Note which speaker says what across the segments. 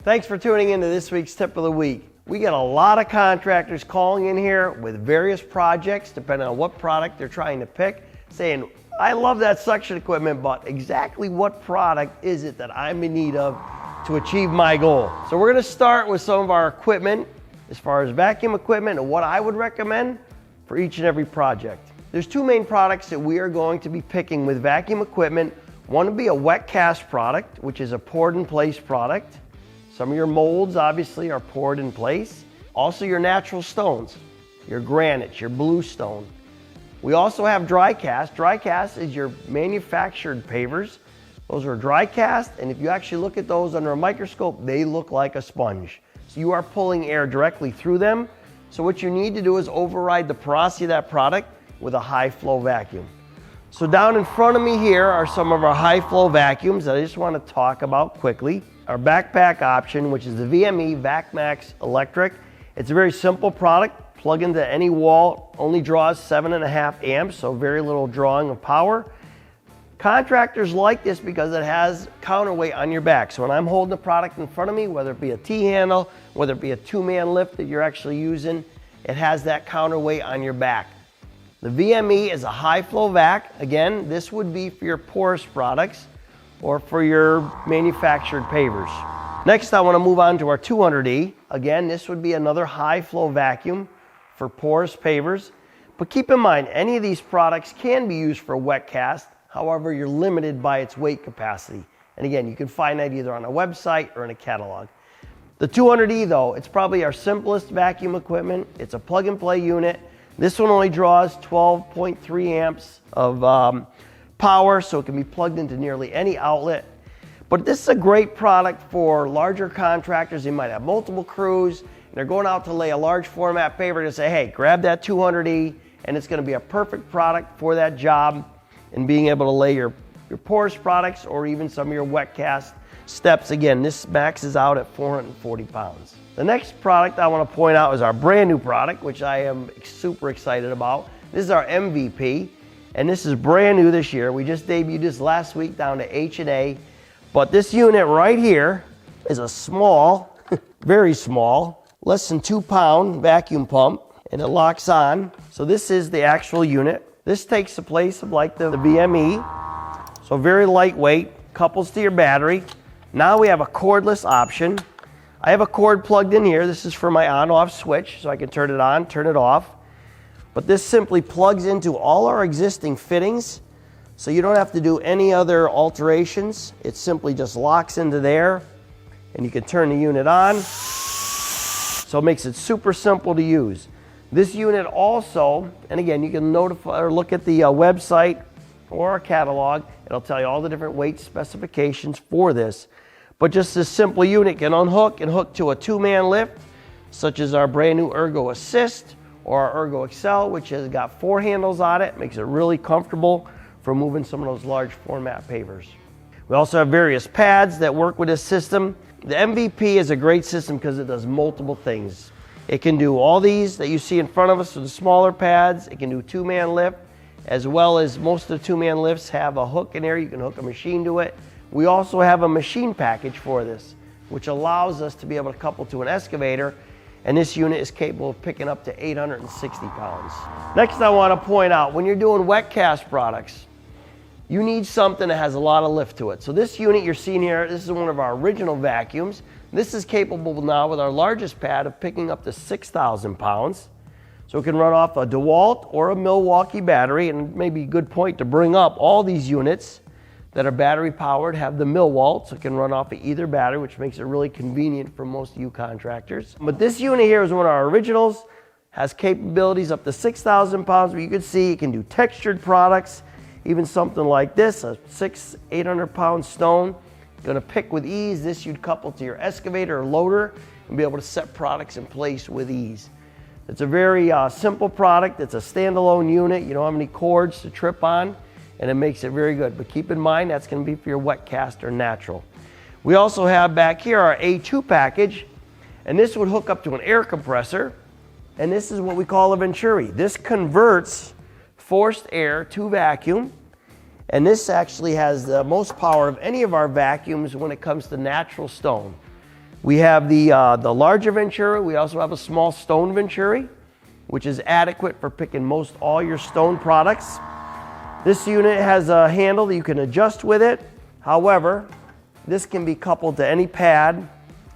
Speaker 1: Thanks for tuning into this week's Tip of the Week. We get a lot of contractors calling in here with various projects, depending on what product they're trying to pick, saying, I love that suction equipment, but exactly what product is it that I'm in need of to achieve my goal? So we're gonna start with some of our equipment, as far as vacuum equipment and what I would recommend for each and every project. There's two main products that we are going to be picking with vacuum equipment. One would be a wet cast product, which is a poured in place product. Some of your molds obviously are poured in place. Also your natural stones, your granites, your bluestone. We also have dry cast. Dry cast is your manufactured pavers. Those are dry cast, and if you actually look at those under a microscope, they look like a sponge. So you are pulling air directly through them. So what you need to do is override the porosity of that product with a high flow vacuum. So down in front of me here are some of our high flow vacuums that I just want to talk about quickly. Our backpack option, which is the VME VacMax Electric. It's a very simple product. Plug into any wall, only draws 7.5 amps, so very little drawing of power. Contractors like this because it has counterweight on your back. So when I'm holding the product in front of me, whether it be a T-handle, whether it be a two-man lift that you're actually using, it has that counterweight on your back. The VME is a high flow vac. Again, this would be for your porous products or for your manufactured pavers. Next, I want to move on to our 200E. Again, this would be another high flow vacuum for porous pavers. But keep in mind, any of these products can be used for wet cast. However, you're limited by its weight capacity. And again, you can find that either on a website or in a catalog. The 200E though, it's probably our simplest vacuum equipment. It's a plug and play unit. This one only draws 12.3 amps of power, so it can be plugged into nearly any outlet. But this is a great product for larger contractors. They might have multiple crews, and they're going out to lay a large format paver to say, hey, grab that 200E, and it's gonna be a perfect product for that job and being able to lay your porous products or even some of your wet cast steps. Again, this maxes out at 440 pounds. The next product I want to point out is our brand new product, which I am super excited about. This is our MVP, and this is brand new this year. We just debuted this last week down to H&A, but this unit right here is a small, very small, less than 2 pound vacuum pump, and it locks on. So this is the actual unit. This takes the place of like the VME, so very lightweight, couples to your battery. Now we have a cordless option. I have a cord plugged in here. This is for my on-off switch, so I can turn it on, turn it off. But this simply plugs into all our existing fittings, so you don't have to do any other alterations. It simply just locks into there, and you can turn the unit on. So it makes it super simple to use. This unit also, and again, you can notify or look at the website or our catalog. It'll tell you all the different weight specifications for this. But just this simple unit can unhook and hook to a two-man lift, such as our brand new Ergo Assist or our Ergo Excel, which has got 4 handles on it. Makes it really comfortable for moving some of those large format pavers. We also have various pads that work with this system. The MVP is a great system because it does multiple things. It can do all these that you see in front of us with the smaller pads. It can do two-man lift, as well as most of the two-man lifts have a hook in there. You can hook a machine to it. We also have a machine package for this, which allows us to be able to couple to an excavator, and this unit is capable of picking up to 860 pounds. Next, I want to point out, when you're doing wet cast products, you need something that has a lot of lift to it. So this unit you're seeing here, this is one of our original vacuums. This is capable now with our largest pad of picking up to 6,000 pounds. So it can run off a DeWalt or a Milwaukee battery, and maybe a good point to bring up, all these units that are battery powered have the Milwaukee, so it can run off of either battery, which makes it really convenient for most of you contractors. But this unit here is one of our originals, has capabilities up to 6,000 pounds, but you can see it can do textured products, even something like this, a 800 pound stone. Gonna pick with ease. This you'd couple to your excavator or loader and be able to set products in place with ease. It's a very simple product. It's a standalone unit. You don't have any cords to trip on, and it makes it very good. But keep in mind, that's gonna be for your wet cast or natural. We also have back here our A2 package, and this would hook up to an air compressor, and this is what we call a Venturi. This converts forced air to vacuum, and this actually has the most power of any of our vacuums when it comes to natural stone. We have the larger Venturi. We also have a small stone Venturi, which is adequate for picking most all your stone products. This unit has a handle that you can adjust with it. However, this can be coupled to any pad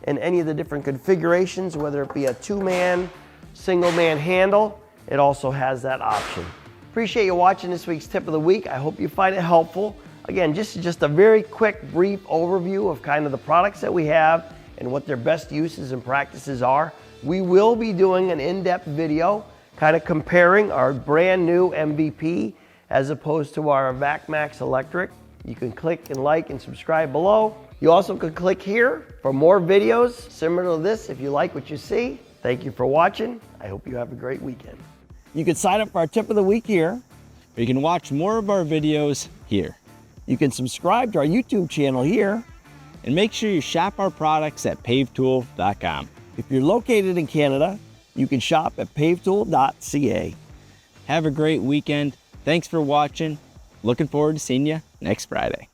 Speaker 1: and any of the different configurations, whether it be a 2-man, single-man handle. It also has that option. Appreciate you watching this week's Tip of the Week. I hope you find it helpful. Again, just a very quick, brief overview of kind of the products that we have and what their best uses and practices are. We will be doing an in-depth video kind of comparing our brand new MVP as opposed to our VacMax Electric. You can click and like and subscribe below. You also can click here for more videos similar to this if you like what you see. Thank you for watching. I hope you have a great weekend. You can sign up for our Tip of the Week here.
Speaker 2: Or you can watch more of our videos here.
Speaker 1: You can subscribe to our YouTube channel here.
Speaker 2: And make sure you shop our products at pavetool.com.
Speaker 1: If you're located in Canada, you can shop at pavetool.ca.
Speaker 2: Have a great weekend. Thanks for watching. Looking forward to seeing you next Friday.